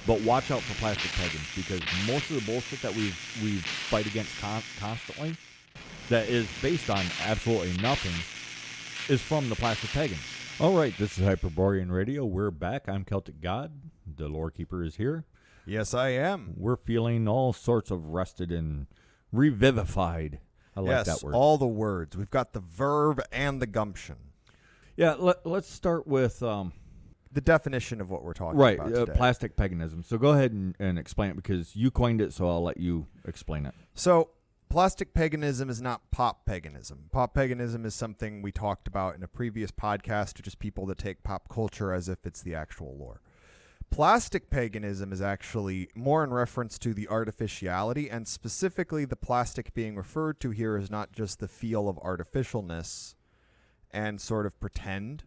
But watch out for plastic pagans, because most of the bullshit that we fight against constantly, that is based on absolutely nothing, is from the plastic pagans. All right, this is Hyperborean Radio. We're back. I'm Celtic God. The Lore Keeper is here. Yes, I am. We're feeling all sorts of rested and revivified. I like that word. All the words. We've got the verb and the gumption. Yeah, let's start with the definition of what we're talking about today. Plastic paganism. So go ahead and explain it, because you coined it, so I'll let you explain it. So plastic paganism is not pop paganism. Pop paganism is something we talked about in a previous podcast, to just people that take pop culture as if it's the actual lore. Plastic paganism is actually more in reference to the artificiality, and specifically the plastic being referred to here is not just the feel of artificialness and sort of pretend,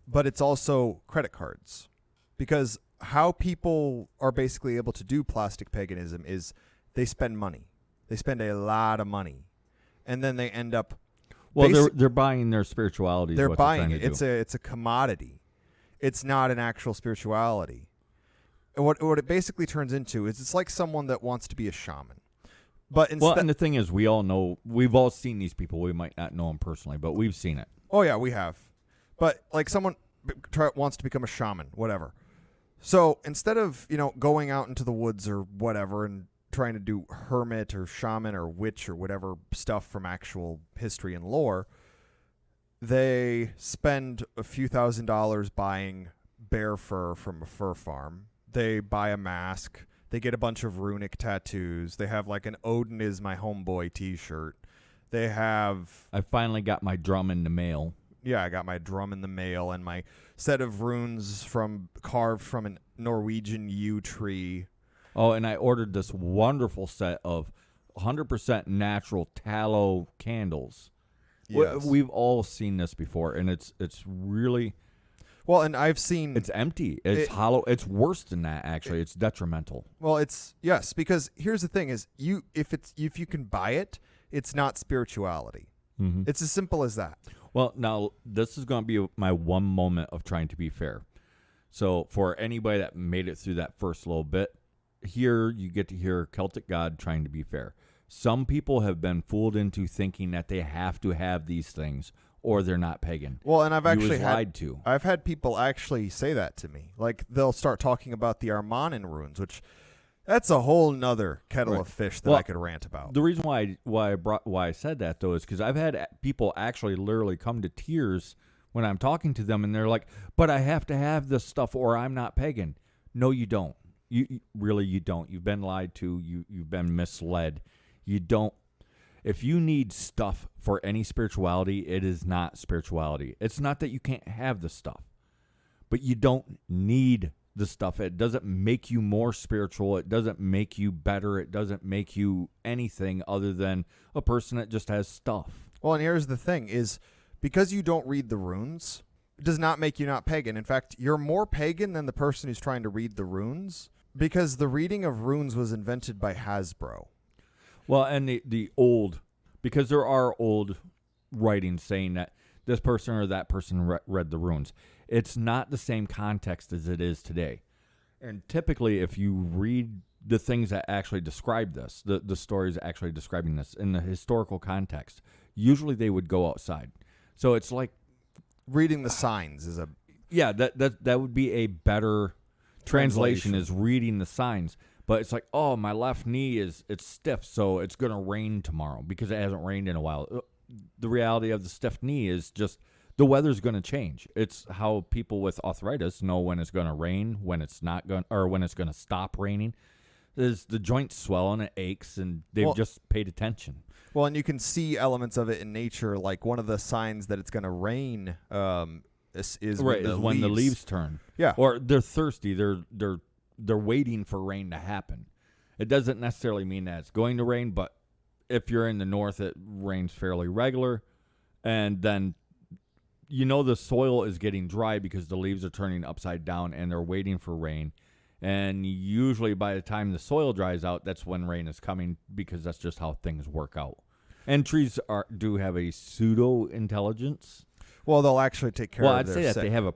but it's also credit cards. Because how people are basically able to do plastic paganism is they spend money. They spend a lot of money, and then they end up. Well, they're buying their spirituality. They're buying it. It's a commodity. It's not an actual spirituality. And what it basically turns into is it's like someone that wants to be a shaman. But instead, and the thing is, we've all seen these people. We might not know them personally, but we've seen it. Oh yeah, we have. But like someone wants to become a shaman, whatever. So instead of going out into the woods or whatever and trying to do hermit or shaman or witch or whatever stuff from actual history and lore, they spend a few $1,000s buying bear fur from a fur farm. They buy a mask. They get a bunch of runic tattoos. They have like an Odin is my homeboy t-shirt. They have... I finally got my drum in the mail. Yeah, I got my drum in the mail and my set of runes carved from a Norwegian yew tree. Oh, and I ordered this wonderful set of 100% natural tallow candles. Yes. We've all seen this before, and it's really... Well, and I've seen... It's empty. It's hollow. It's worse than that, actually. It's detrimental. Well, yes, because here's the thing is, if you can buy it, it's not spirituality. Mm-hmm. It's as simple as that. Well, now, this is going to be my one moment of trying to be fair. So, for anybody that made it through that first little bit, here you get to hear Celtic God trying to be fair. Some people have been fooled into thinking that they have to have these things or they're not pagan. Well, and I've had people actually say that to me. Like, they'll start talking about the Armanin runes, which that's a whole nother kettle of fish that I could rant about. The reason why I said that, though, is because I've had people actually literally come to tears when I'm talking to them, and they're like, but I have to have this stuff or I'm not pagan. No, you don't. You don't. You've been lied to. You've been misled. You don't. If you need stuff for any spirituality, it is not spirituality. It's not that you can't have the stuff, but you don't need the stuff. It doesn't make you more spiritual. It doesn't make you better. It doesn't make you anything other than a person that just has stuff. Well, and here's the thing is, because you don't read the runes, it does not make you not pagan. In fact, you're more pagan than the person who's trying to read the runes, because the reading of runes was invented by Hasbro. Well, and the old, because there are old writings saying that this person or that person read the runes. It's not the same context as it is today. And typically, if you read the things that actually describe this, the stories actually describing this in the historical context, usually they would go outside. So it's like reading the signs is a... Yeah, that would be a better translation is reading the signs. But it's like, oh, my left knee it's stiff, so it's going to rain tomorrow because it hasn't rained in a while. The reality of the stiff knee is just the weather's going to change. It's how people with arthritis know when it's going to rain, when it's not going, or when it's going to stop raining. Is the joints swell and it aches, and they've just paid attention. Well, and you can see elements of it in nature, like one of the signs that it's going to rain is when the leaves turn. Yeah, or they're thirsty. They're waiting for rain to happen. It doesn't necessarily mean that it's going to rain, but if you're in the north, it rains fairly regular. And then, the soil is getting dry because the leaves are turning upside down and they're waiting for rain. And usually by the time the soil dries out, that's when rain is coming, because that's just how things work out. And trees do have a pseudo-intelligence. Well, they'll actually take care Well, of I'd their say that sick. they have a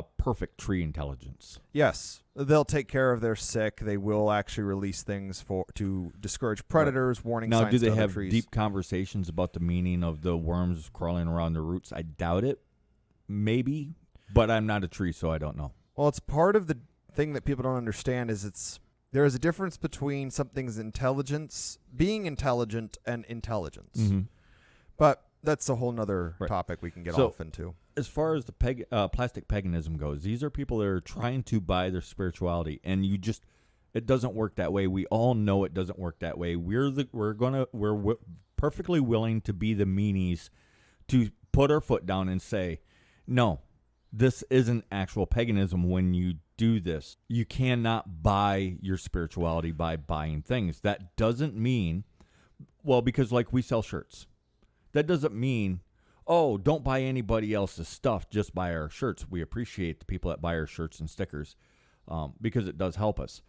perfect tree intelligence. Yes, they'll take care of their sick. They will actually release things to discourage predators, warning Now, signs do they to other have trees. deep conversations about the meaning of the worms crawling around the roots? I doubt it. Maybe, but I'm not a tree, so I don't know. Well, it's part of the thing that people don't understand is there is a difference between something's intelligence, being intelligent, and intelligence. Mm-hmm. But that's a whole nother Right. topic we can get So- off into. As far as the plastic paganism goes, these are people that are trying to buy their spirituality, and it doesn't work that way. We all know it doesn't work that way. We're perfectly willing to be the meanies to put our foot down and say, no, this isn't actual paganism. When you do this, you cannot buy your spirituality by buying things. That doesn't mean, well, because like we sell shirts, that doesn't mean, oh, don't buy anybody else's stuff, just buy our shirts. We appreciate the people that buy our shirts and stickers because it does help us.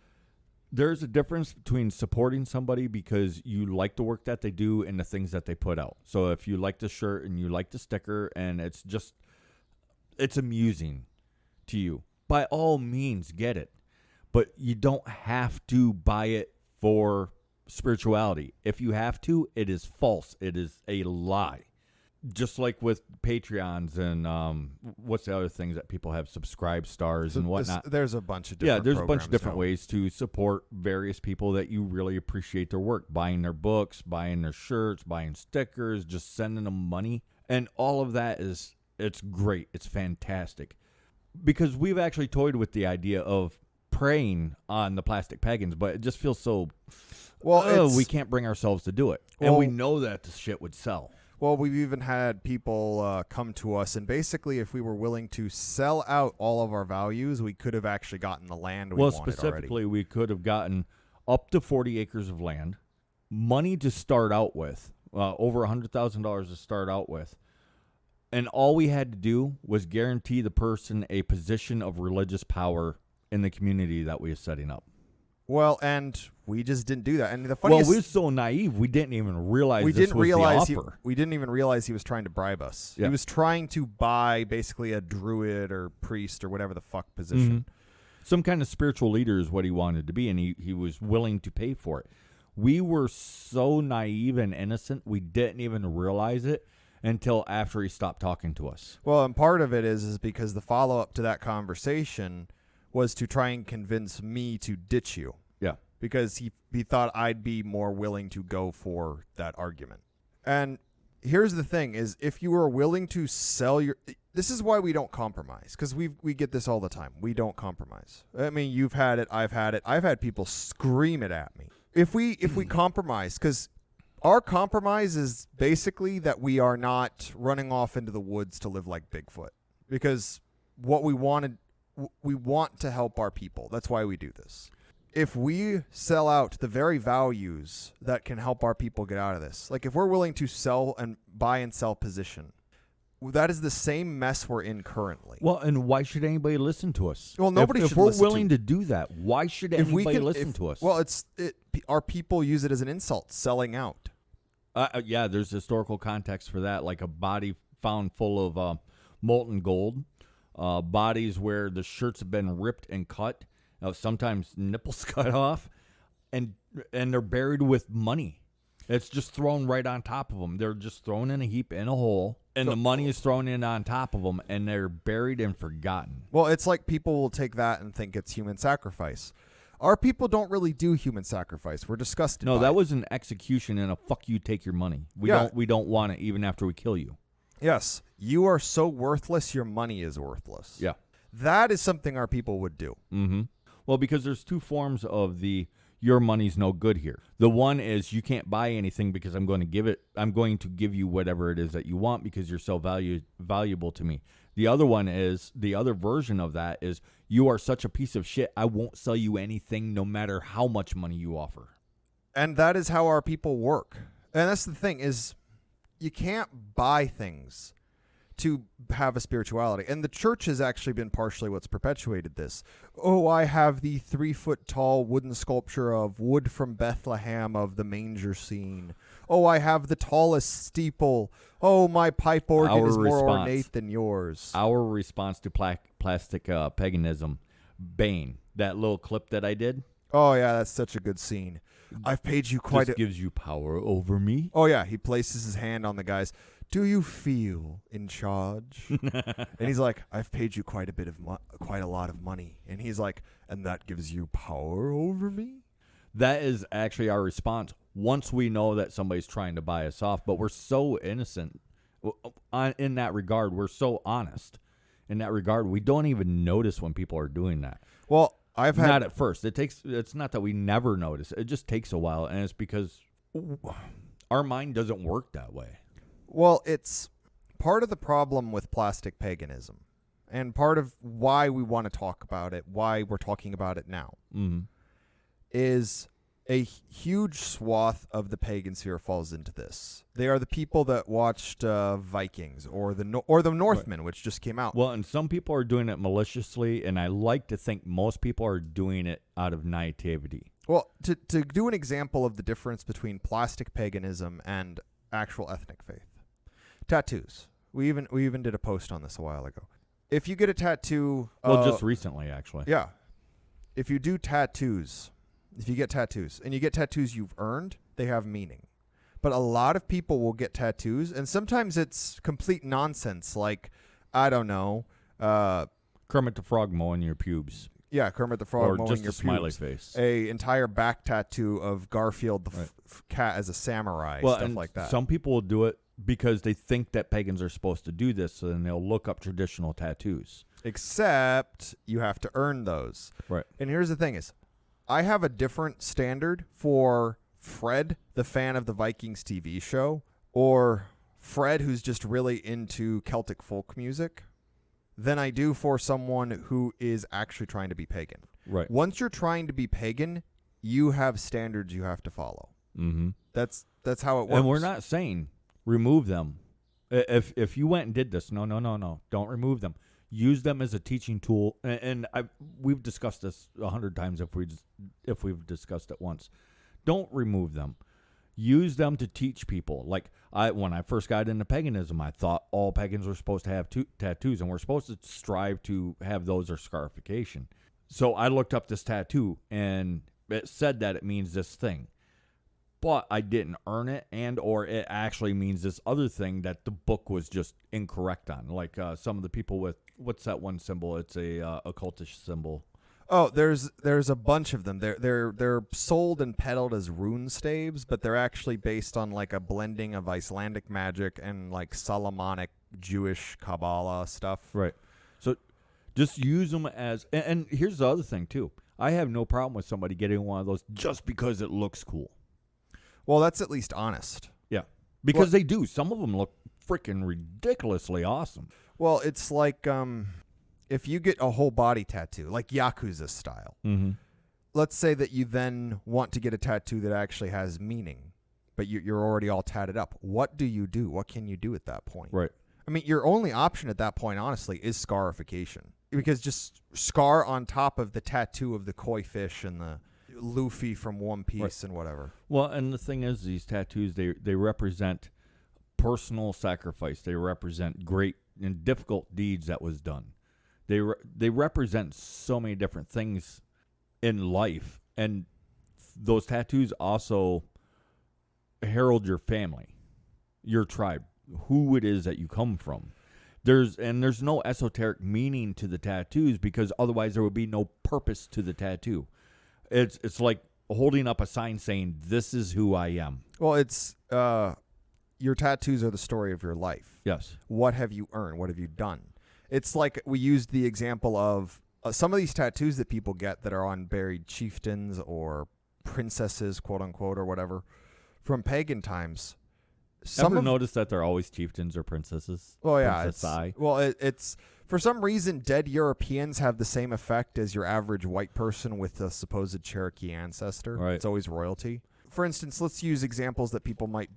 There's a difference between supporting somebody because you like the work that they do and the things that they put out. So if you like the shirt and you like the sticker and it's amusing to you, by all means get it. But you don't have to buy it for spirituality. If you have to, it is false. It is a lie. Just like with Patreons and what's the other things that people have, subscribe stars and whatnot. There's a bunch of different There's a bunch of programs different now. ways to support various people that you really appreciate their work. Buying their books, buying their shirts, buying stickers, just sending them money. And all of that it's great. It's fantastic. Because we've actually toyed with the idea of preying on the plastic pagans, but it just feels so, we can't bring ourselves to do it. And we know that the shit would sell. Well, we've even had people come to us, and basically, if we were willing to sell out all of our values, we could have actually gotten the land we wanted specifically, already. we could have gotten up to 40 acres of land, money to start out with, over $100,000 to start out with, and all we had to do was guarantee the person a position of religious power in the community that we were setting up. Well, and we just didn't do that. And the Well, funniest, we were so naive, we didn't even realize we this didn't was realize the offer. we didn't even realize he was trying to bribe us. Yeah. He was trying to buy basically a druid or priest or whatever the fuck position. Some kind of spiritual leader is what he wanted to be, and he was willing to pay for it. We were so naive and innocent, we didn't even realize it until after he stopped talking to us. Well, and part of it is because the follow-up to that conversation was to try and convince me to ditch you. Yeah. Because he thought I'd be more willing to go for that argument. And here's the thing is, if you are willing to sell your... This is why we don't compromise, because we get this all the time. We don't compromise. I mean, you've had it. I've had it. I've had people scream it at me. If we compromise, because our compromise is basically that we are not running off into the woods to live like Bigfoot, because what we want to help our people. That's why we do this. If we sell out the very values that can help our people get out of this, like if we're willing to sell and buy and sell position, that is the same mess we're in currently. Well, and why should anybody listen to us? Well, nobody if should we're listen willing to do that, why should anybody listen to us? Well, our people use it as an insult, selling out. Yeah, there's historical context for that, like a body found full of molten gold, bodies where the shirts have been ripped and cut, sometimes nipples cut off, and they're buried with money. It's just thrown right on top of them. They're just thrown in a heap in a hole, and the money is thrown in on top of them, and they're buried and forgotten. Well, it's like people will take that and think it's human sacrifice. Our people don't really do human sacrifice. We're disgusted. No, by that it. was an execution and a fuck you, take your money. We don't want it even after we kill you. Yes, you are so worthless, your money is worthless. Yeah. That is something our people would do. Mm-hmm. Well, because there's two forms of your money's no good here. The one is you can't buy anything because I'm going to give you whatever it is that you want because you're so valuable to me. The other one is, the other version of that is, you are such a piece of shit, I won't sell you anything no matter how much money you offer. And that is how our people work. And that's the thing is, you can't buy things to have a spirituality. And the church has actually been partially what's perpetuated this. Oh, I have the 3-foot tall wooden sculpture of wood from Bethlehem of the manger scene. Oh, I have the tallest steeple. Oh, my pipe organ Our is more response. ornate than yours. Our response to plastic paganism, Bane, that little clip that I did. Oh, yeah, that's such a good scene. I've paid you quite This gives you power over me. Oh, yeah, he places his hand on the guy's. Do you feel in charge? And he's like, I've paid you quite a lot of money. And he's like, and that gives you power over me? That is actually our response once we know that somebody's trying to buy us off. But we're so innocent in that regard. We're so honest in that regard. We don't even notice when people are doing that. Well, I've had not at first. It's not that we never notice. It just takes a while, and it's because our mind doesn't work that way. Well, it's part of the problem with plastic paganism, and part of why we want to talk about it, why we're talking about it now, is a huge swath of the pagan sphere falls into this. They are the people that watched Vikings or the Northmen, which just came out. Well, and some people are doing it maliciously, and I like to think most people are doing it out of naivety. Well, to do an example of the difference between plastic paganism and actual ethnic faith. Tattoos. We even did a post on this a while ago. If you get a tattoo... just recently, actually. Yeah. If you do tattoos, if you get tattoos, and you get tattoos you've earned, they have meaning. But a lot of people will get tattoos, and sometimes it's complete nonsense, like, I don't know... Kermit the Frog mowing your pubes. Yeah, Kermit the Frog mowing just your a smiley pubes. face. A entire back tattoo of Garfield the cat as a samurai, stuff like that. Some people will do it because they think that pagans are supposed to do this, so then they'll look up traditional tattoos. Except you have to earn those. Right. And here's the thing is, I have a different standard for Fred, the fan of the Vikings TV show, or Fred, who's just really into Celtic folk music, than I do for someone who is actually trying to be pagan. Right. Once you're trying to be pagan, you have standards you have to follow. Mm-hmm. That's how it works. And we're not saying remove them. If you went and did this, no, don't remove them. Use them as a teaching tool. And we've discussed this 100 times if we've discussed it once. Don't remove them. Use them to teach people. Like when I first got into paganism, I thought all pagans were supposed to have tattoos, and we're supposed to strive to have those or scarification. So I looked up this tattoo, and it said that it means this thing. But I didn't earn it, or it actually means this other thing that the book was just incorrect on. Like some of the people with, what's that one symbol? It's a occultish symbol. Oh, there's a bunch of them. They're sold and peddled as rune staves, but they're actually based on like a blending of Icelandic magic and like Solomonic Jewish Kabbalah stuff. Right. So just use them as, and here's the other thing too. I have no problem with somebody getting one of those just because it looks cool. Well, that's at least honest. Yeah. Because they do. Some of them look freaking ridiculously awesome. Well, it's like if you get a whole body tattoo, like Yakuza style, let's say that you then want to get a tattoo that actually has meaning, but you're already all tatted up. What do you do? What can you do at that point? Right. I mean, your only option at that point, honestly, is scarification. Because just scar on top of the tattoo of the koi fish and the Luffy from One Piece and whatever. Well, and the thing is, these tattoos, they represent personal sacrifice. They represent great and difficult deeds that was done. They represent so many different things in life, and those tattoos also herald your family, your tribe, who it is that you come from. There's no esoteric meaning to the tattoos, because otherwise there would be no purpose to the tattoo. It's like holding up a sign saying, "This is who I am." Well, it's your tattoos are the story of your life. Yes. What have you earned? What have you done? It's like we used the example of some of these tattoos that people get that are on buried chieftains or princesses, quote unquote, or whatever, from pagan times. Ever notice that they're always chieftains or princesses? Well, yeah. It's for some reason, dead Europeans have the same effect as your average white person with a supposed Cherokee ancestor. Right. It's always royalty. For instance, let's use examples that people might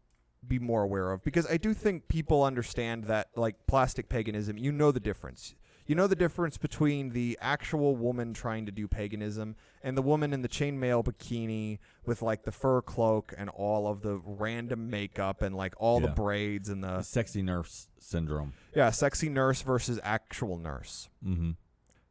be more aware of, because I do think people understand that, like plastic paganism, you know the difference. You know the difference between the actual woman trying to do paganism and the woman in the chainmail bikini with like the fur cloak and all of the random makeup and like all the braids and the sexy nurse syndrome. Yeah, sexy nurse versus actual nurse. Mm-hmm.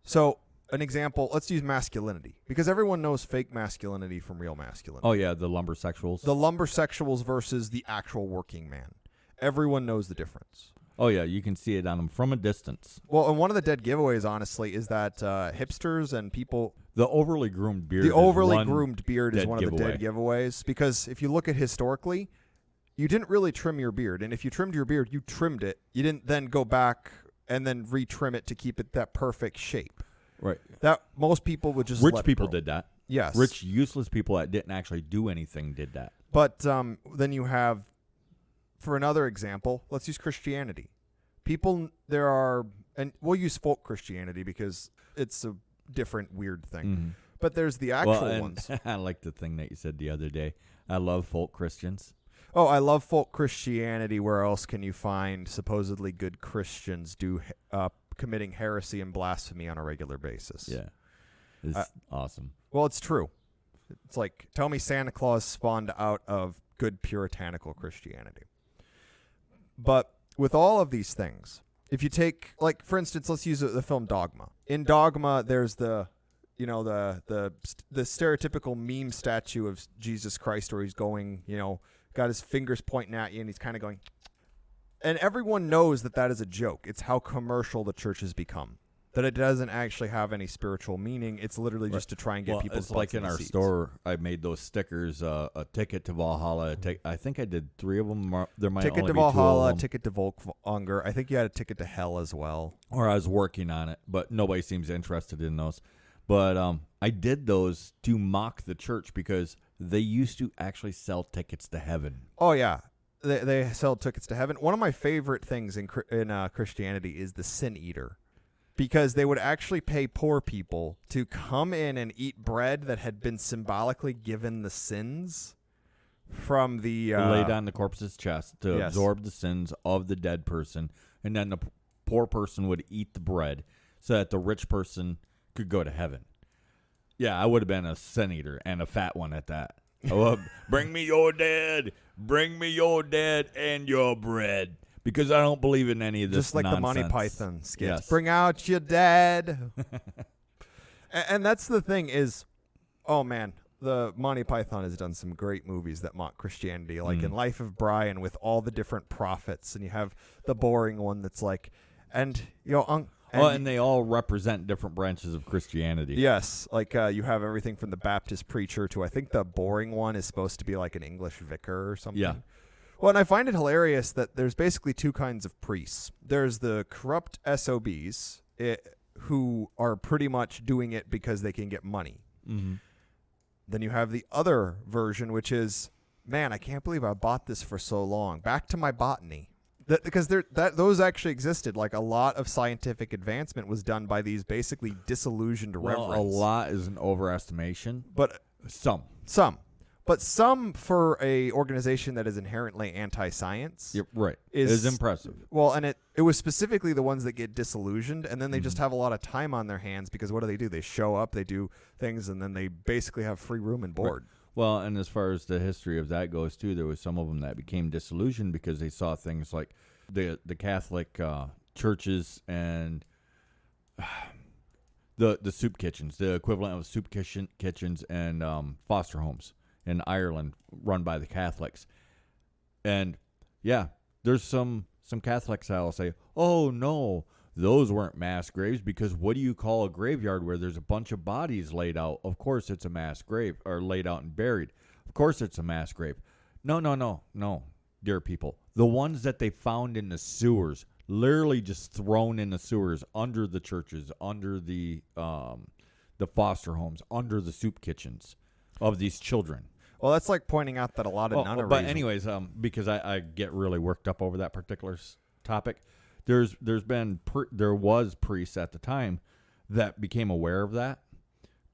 So an example, let's use masculinity, because everyone knows fake masculinity from real masculinity. Oh, yeah, the lumbersexuals. The lumbersexuals versus the actual working man. Everyone knows the difference. Oh, yeah, you can see it on them from a distance. Well, and one of the dead giveaways, honestly, is that hipsters and people... The overly groomed beard is one of the dead giveaways, because if you look at historically, you didn't really trim your beard, and if you trimmed your beard, you trimmed it. You didn't then go back and then retrim it to keep it that perfect shape. Right. That most people would just Rich let people grow. did that. Yes. Rich, useless people that didn't actually do anything did that. But then you have, for another example, let's use Christianity. And we'll use folk Christianity because it's a different weird thing. Mm-hmm. But there's the actual ones. I like the thing that you said the other day. I love folk Christians. Oh, I love folk Christianity. Where else can you find supposedly good Christians committing heresy and blasphemy on a regular basis? Yeah. It's awesome. Well, it's true. It's like, tell me Santa Claus spawned out of good puritanical Christianity. But with all of these things, if you take, like, for instance, let's use the film Dogma. In Dogma, there's the stereotypical meme statue of Jesus Christ where he's going, got his fingers pointing at you and he's kind of going... And everyone knows that is a joke. It's how commercial the church has become. That it doesn't actually have any spiritual meaning. It's literally just to try and get people. It's like in our store, I made those stickers, a ticket to Valhalla. I think I did 3 of them. There might ticket only to be 2 of Valhalla, them. ticket to Volkvanger. I think you had a ticket to hell as well. Or I was working on it, but nobody seems interested in those. But I did those to mock the church because they used to actually sell tickets to heaven. Oh, yeah. They sell tickets to heaven. One of my favorite things in Christianity is the sin eater, because they would actually pay poor people to come in and eat bread that had been symbolically given the sins from the... laid on the corpse's chest to absorb the sins of the dead person, and then the poor person would eat the bread so that the rich person could go to heaven. Yeah, I would have been a sin eater, and a fat one at that. Bring me your dead. Bring me your dead and your bread. Because I don't believe in any of this Just like nonsense. the Monty Python skits. Yes. Bring out your dead. And that's the thing is, oh man, the Monty Python has done some great movies that mock Christianity, like in Life of Brian with all the different prophets, and you have the boring one that's like, and they all represent different branches of Christianity. Yes, like you have everything from the Baptist preacher to, I think the boring one is supposed to be like an English vicar or something. Yeah. Well, and I find it hilarious that there's basically 2 kinds of priests. There's the corrupt SOBs who are pretty much doing it because they can get money. Mm-hmm. Then you have the other version, which is, man, I can't believe I bought this for so long. Back to my botany. Because those actually existed. Like, a lot of scientific advancement was done by these basically disillusioned reverends. A lot is an overestimation. But some. But some, for a organization that is inherently anti-science, right, is impressive. Well, and it was specifically the ones that get disillusioned, and then they just have a lot of time on their hands because what do? They show up, they do things, and then they basically have free room and board. Right. Well, and as far as the history of that goes, too, there was some of them that became disillusioned because they saw things like the Catholic churches and the soup kitchens, the equivalent of soup kitchens and foster homes in Ireland run by the Catholics. And, yeah, there's some Catholics that will say, oh, no, those weren't mass graves, because what do you call a graveyard where there's a bunch of bodies laid out? Of course it's a mass grave, or laid out and buried. Of course it's a mass grave. No, dear people. The ones that they found in the sewers, literally just thrown in the sewers, under the churches, under the foster homes, under the soup kitchens of these children. Well, that's like pointing out that a lot of nunneries... But anyways, because I get really worked up over that particular topic, there was priests at the time that became aware of that,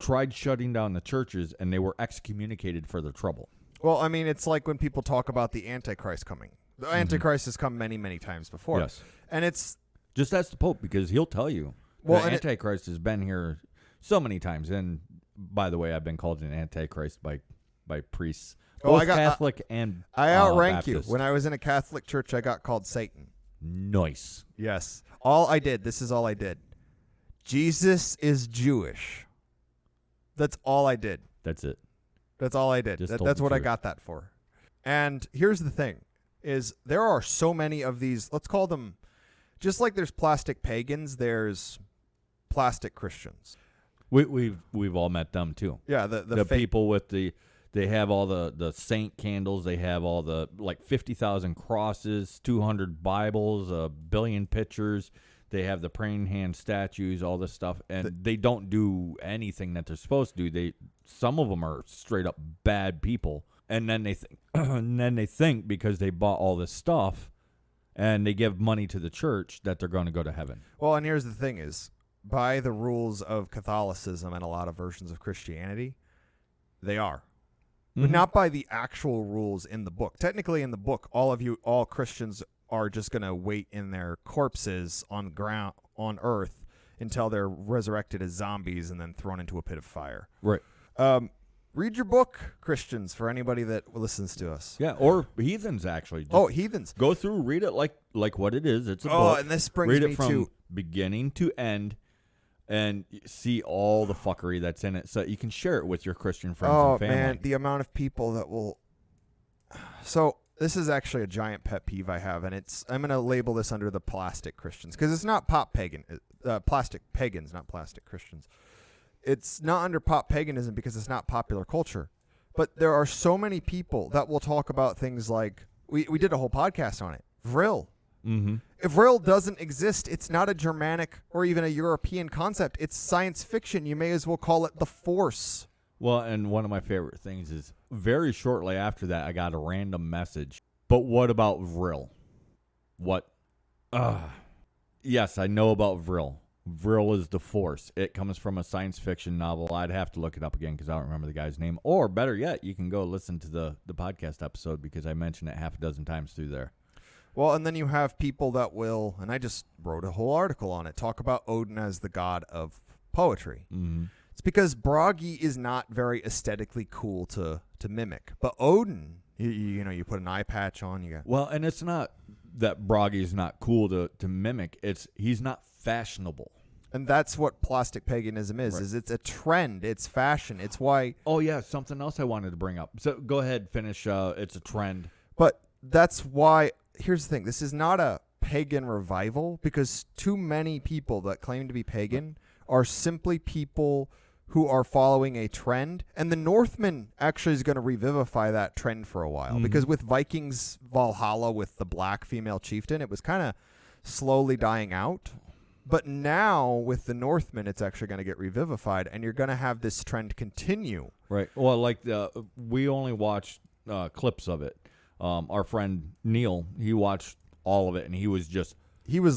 tried shutting down the churches, and they were excommunicated for their trouble. Well, I mean, it's like when people talk about the Antichrist coming. The Antichrist has come many, many times before. Yes. And it's... Just ask the Pope, because he'll tell you. Well, the and Antichrist has been here so many times. And by the way, I've been called an Antichrist by priests, both Catholic and I outrank Baptist. you. When I was in a Catholic church, I got called Satan. Nice. Yes. All I did, this is all I did. Jesus is Jewish. That's all I did. That's it. That's all I did. That's what I got that for. And here's the thing, is there are so many of these, let's call them, just like there's plastic pagans, there's plastic Christians. We've all met them too. Yeah, the people with they have all the saint candles, they have all the 50,000 crosses, 200 Bibles, 1 billion pictures. They have the praying hand statues, all this stuff, and they don't do anything that they're supposed to do. Some of them are straight up bad people, and then they think because they bought all this stuff and they give money to the church that they're going to go to heaven. Well, and here's the thing is, by the rules of Catholicism and a lot of versions of Christianity, they are. But not by the actual rules in the book. Technically, in the book, all Christians are just going to wait in their corpses on earth until they're resurrected as zombies and then thrown into a pit of fire. Right. Read your book, Christians, for anybody that listens to us. Yeah, or heathens, actually. Just heathens. Go through, read it like what it is. It's a book. And this brings read me it from to beginning to end and see all the fuckery that's in it so you can share it with your Christian friends and family. Oh, man, the amount of people that will... So... This is actually a giant pet peeve I have, and I'm going to label this under the plastic Christians, because it's not plastic pagans, not plastic Christians. It's not under pop paganism because it's not popular culture. But there are so many people that will talk about things like, we did a whole podcast on it, Vril. Mm-hmm. If Vril doesn't exist, it's not a Germanic or even a European concept. It's science fiction. You may as well call it the Force. Well, and one of my favorite things is very shortly after that, I got a random message. But what about Vril? What? Yes, I know about Vril. Vril is the Force. It comes from a science fiction novel. I'd have to look it up again because I don't remember the guy's name. Or better yet, you can go listen to the podcast episode because I mentioned it half a dozen times through there. Well, and then you have people that will, and I just wrote a whole article on it, talk about Odin as the god of poetry. Mm-hmm. It's because Bragi is not very aesthetically cool to mimic. But Odin, you put an eye patch on. Well, and it's not that Bragi is not cool to mimic. He's not fashionable. And that's what plastic paganism is. Right. Is it's a trend. It's fashion. It's why... Oh, yeah, something else I wanted to bring up. So go ahead, finish. It's a trend. But that's why... Here's the thing. This is not a pagan revival because too many people that claim to be pagan are simply people who are following a trend, and the Northman actually is going to revivify that trend for a while, because with Vikings Valhalla with the black female chieftain, it was kind of slowly dying out. But now with the Northman, it's actually going to get revivified, and you're going to have this trend continue. Right. Well, we only watched clips of it. Our friend Neil, he watched all of it, and he was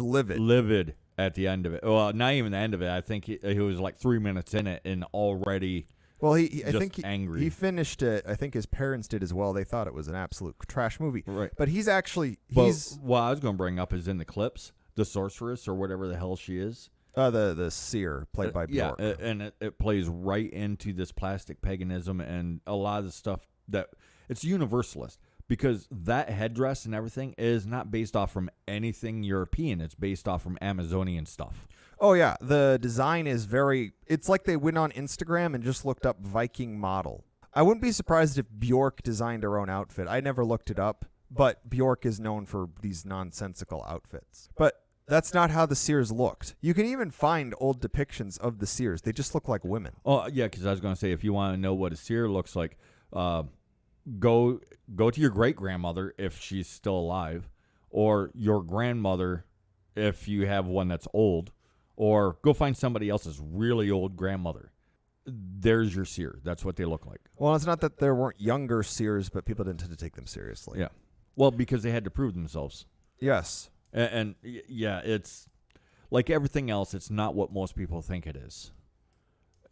livid at the end of it. Well, not even the end of it. I think he was like 3 minutes in it and already I think angry. He finished it. I think his parents did as well. They thought it was an absolute trash movie. Right. But what I was going to bring up is in the clips, the sorceress or whatever the hell she is. The seer played by Bjork. Yeah, and it plays right into this plastic paganism and a lot of the stuff that it's universalist. Because that headdress and everything is not based off from anything European. It's based off from Amazonian stuff. Oh, yeah. The design is it's like they went on Instagram and just looked up Viking model. I wouldn't be surprised if Bjork designed her own outfit. I never looked it up, but Bjork is known for these nonsensical outfits. But that's not how the seers looked. You can even find old depictions of the seers. They just look like women. Oh, yeah, because I was going to say, if you want to know what a seer looks like, go to your great-grandmother if she's still alive, or your grandmother if you have one that's old, or go find somebody else's really old grandmother. There's your seer. That's what they look like. Well, it's not that there weren't younger seers, but people didn't tend to take them seriously. Yeah. Well, because they had to prove themselves. Yes. And yeah, it's like everything else, it's not what most people think it is.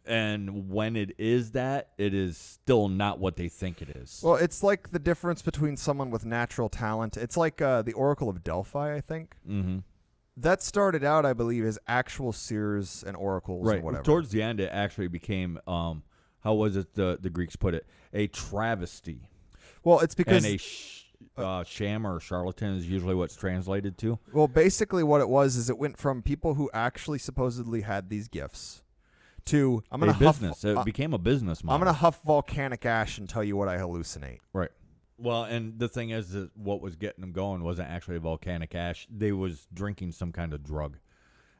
And when it is that, it is still not what they think it is. Well, it's like the difference between someone with natural talent. It's like the Oracle of Delphi, I think. Mm-hmm. That started out, I believe, as actual seers and oracles Right. and whatever. Towards the end, it actually became, how was it the Greeks put it? A travesty. Well, it's because... And a sham or charlatan is usually what's translated to. Well, basically what it was is it went from people who actually supposedly had these gifts to... I'm gonna business. It became a business model. I'm going to huff volcanic ash and tell you what I hallucinate. Right. Well, and the thing is that what was getting them going wasn't actually volcanic ash. They was drinking some kind of drug.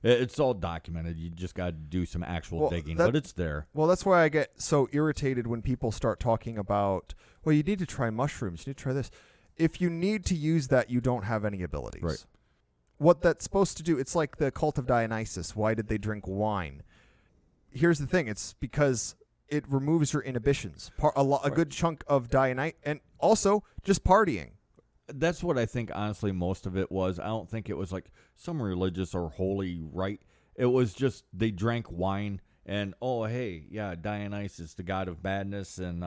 It's all documented. You just got to do some actual digging, but it's there. Well, that's why I get so irritated when people start talking about, well, you need to try mushrooms. You need to try this. If you need to use that, you don't have any abilities. Right. What that's supposed to do, it's like the cult of Dionysus. Why did they drink wine? Here's the thing. It's because it removes your inhibitions. A good chunk of Dionysus, and also just partying. That's what I think, honestly, most of it was. I don't think it was like some religious or holy rite. It was just they drank wine and, oh, hey, yeah, Dionysus, the god of madness and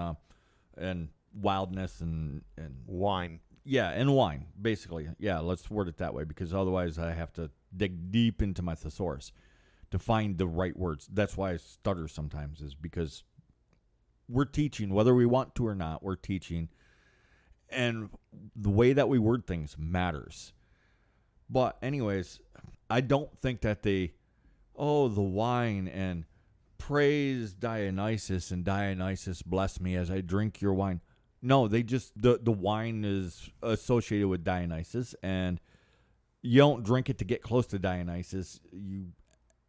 wildness and wine. Yeah, and wine, basically. Yeah, let's word it that way because otherwise I have to dig deep into my thesaurus to find the right words. That's why I stutter sometimes, is because we're teaching, whether we want to or not, we're teaching. And the way that we word things matters. But anyways, I don't think that the wine and praise Dionysus and Dionysus bless me as I drink your wine. No, they just, the wine is associated with Dionysus and you don't drink it to get close to Dionysus.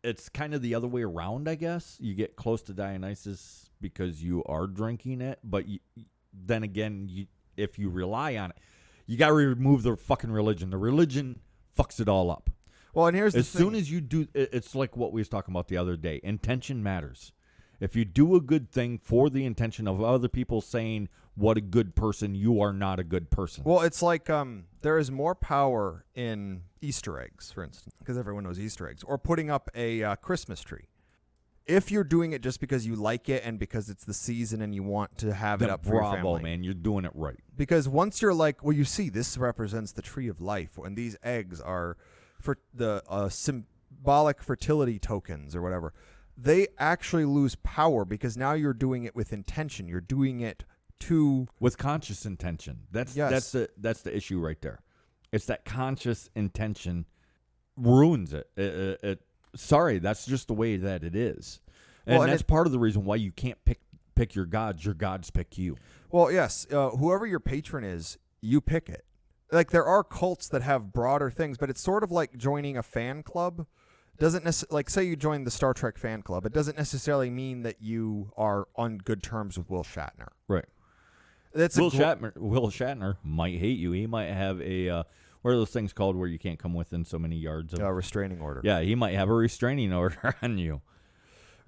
It's kind of the other way around, I guess. You get close to Dionysus because you are drinking it. But then again, if you rely on it, you got to remove the fucking religion. The religion fucks it all up. Well, and here's the thing. As soon as you do, it's like what we was talking about the other day. Intention matters. If you do a good thing for the intention of other people saying what a good person, you are not a good person. Well, it's like there is more power in Easter eggs, for instance, because everyone knows Easter eggs, or putting up a Christmas tree. If you're doing it just because you like it and because it's the season and you want to have it up for your family. Bravo, man. You're doing it right. Because once you're like, well, you see, this represents the tree of life, and these eggs are for the symbolic fertility tokens or whatever, they actually lose power because now you're doing it with intention. You're doing it with conscious intention. That's the issue right there. It's that conscious intention ruins it. Sorry, that's just the way that it is. And that's part of the reason why you can't pick your gods. Your gods pick you. Well, yes. Whoever your patron is, you pick it. Like, there are cults that have broader things, but it's sort of like joining a fan club. Doesn't necessarily, like, say you join the Star Trek fan club. It doesn't necessarily mean that you are on good terms with Will Shatner. Right. Will Shatner might hate you. He might have a what are those things called where you can't come within so many yards of a restraining order. Yeah, he might have a restraining order on you.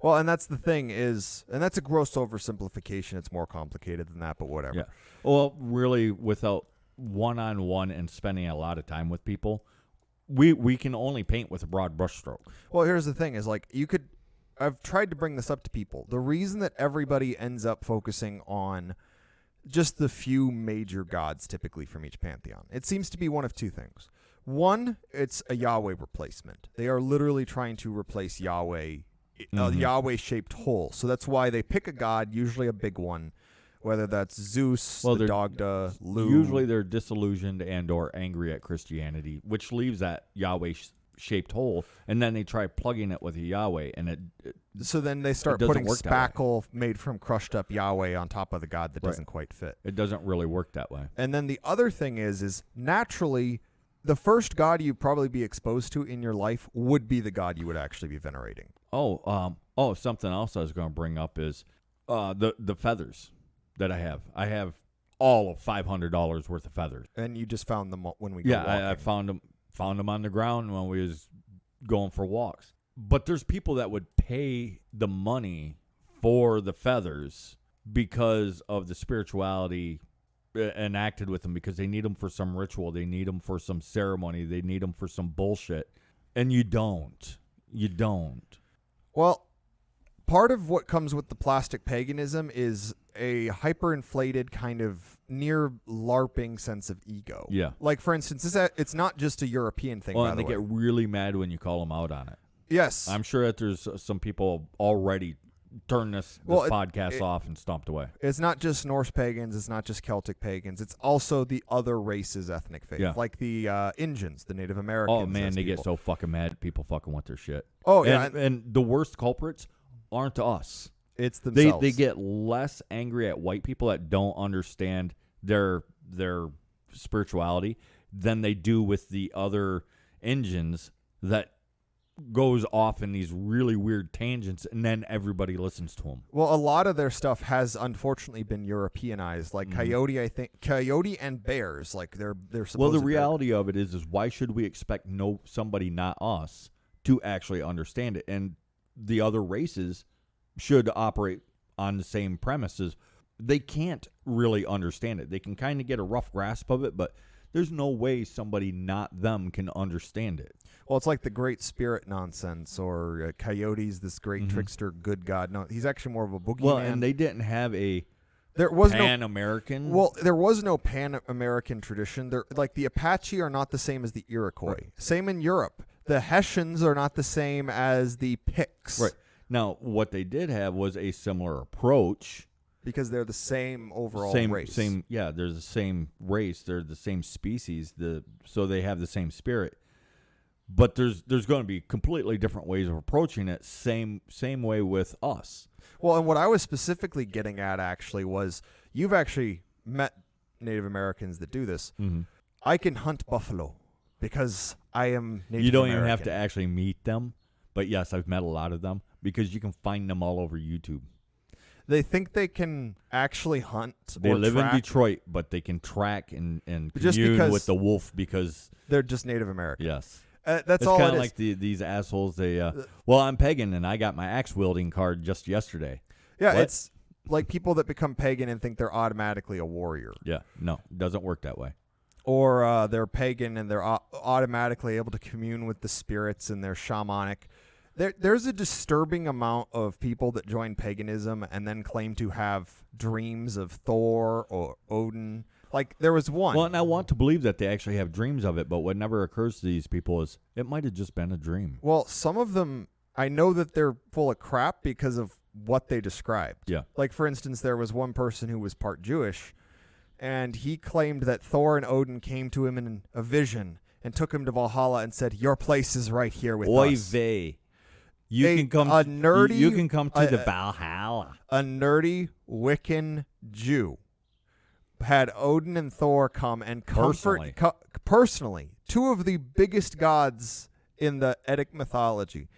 Well, and that's the thing is, and that's a gross oversimplification. It's more complicated than that, but whatever. Yeah. Well, really, without one-on-one and spending a lot of time with people, we can only paint with a broad brushstroke. Well, here's the thing is, like, I've tried to bring this up to people. The reason that everybody ends up focusing on just the few major gods typically from each pantheon, it seems to be one of two things. One, it's a Yahweh replacement. They are literally trying to replace Yahweh, a Yahweh-shaped hole. So that's why they pick a god, usually a big one, whether that's Zeus, the Dagda, Lu. Usually they're disillusioned and or angry at Christianity, which leaves that Yahweh-shaped hole, and then they try plugging it with a Yahweh, and so then they start putting spackle made from crushed up Yahweh on top of the god that doesn't quite fit. It doesn't really work that way. And then the other thing is naturally, the first god you'd probably be exposed to in your life would be the god you would actually be venerating. Something else I was going to bring up is the feathers that I have. I have all of $500 worth of feathers. And you just found them when we go walking. I found them on the ground when we was going for walks. But there's people that would pay the money for the feathers because of the spirituality enacted with them, because they need them for some ritual, they need them for some ceremony, they need them for some bullshit, and you don't. Well, part of what comes with the plastic paganism is a hyperinflated kind of near LARPing sense of ego. Yeah. Like, for instance, it's not just a European thing, Well, by and the they way. get really mad when you call them out on it. Yes. I'm sure that there's some people already turned this podcast off and stomped away. It's not just Norse pagans. It's not just Celtic pagans. It's also the other races' ethnic faith, like the Indians, the Native Americans. Oh, man, they get so fucking mad at people fucking with their shit. Oh, yeah. And the worst culprits aren't us. It's themselves. They get less angry at white people that don't understand their spirituality than they do with the other Indians that goes off in these really weird tangents, and then everybody listens to them. Well, a lot of their stuff has unfortunately been Europeanized, like coyote and bears, like they're supposed. Well, the reality of it is why should we expect somebody not us to actually understand it? And the other races should operate on the same premises. They can't really understand it. They can kind of get a rough grasp of it, but there's no way somebody not them can understand it. Well, it's like the Great Spirit nonsense, or Coyote's this great trickster, good god. No, he's actually more of a boogeyman. Well, and they didn't have there was Pan-American. There was no Pan-American tradition. Like the Apache are not the same as the Iroquois. Right. Same in Europe. The Hessians are not the same as the Picts. Right. Now, what they did have was a similar approach. Because they're the same overall race. They're the same race. They're the same species. So they have the same spirit. But there's going to be completely different ways of approaching it. Same way with us. Well, and what I was specifically getting at actually was you've actually met Native Americans that do this. Mm-hmm. I can hunt buffalo because I am Native American. You don't even have to actually meet them. But yes, I've met a lot of them because you can find them all over YouTube. They think they can actually hunt. They or live track. in Detroit, but they can track and commune with the wolf because they're just Native American. Yes. That's all. It's kind of like these assholes. Well, I'm pagan and I got my axe wielding card just yesterday. Yeah, it's like people that become pagan and think they're automatically a warrior. Yeah, no, it doesn't work that way. Or they're pagan and they're automatically able to commune with the spirits and they're shamanic. There's a disturbing amount of people that join paganism and then claim to have dreams of Thor or Odin. Like, there was one. Well, and I want to believe that they actually have dreams of it, but what never occurs to these people is it might have just been a dream. Well, some of them, I know that they're full of crap because of what they described. Yeah. Like, for instance, there was one person who was part Jewish, and he claimed that Thor and Odin came to him in a vision and took him to Valhalla and said, "Your place is right here with Oy us." vey. You can come to the Valhalla. A nerdy Wiccan Jew had Odin and Thor come and comfort personally, two of the biggest gods in the Eddic mythology,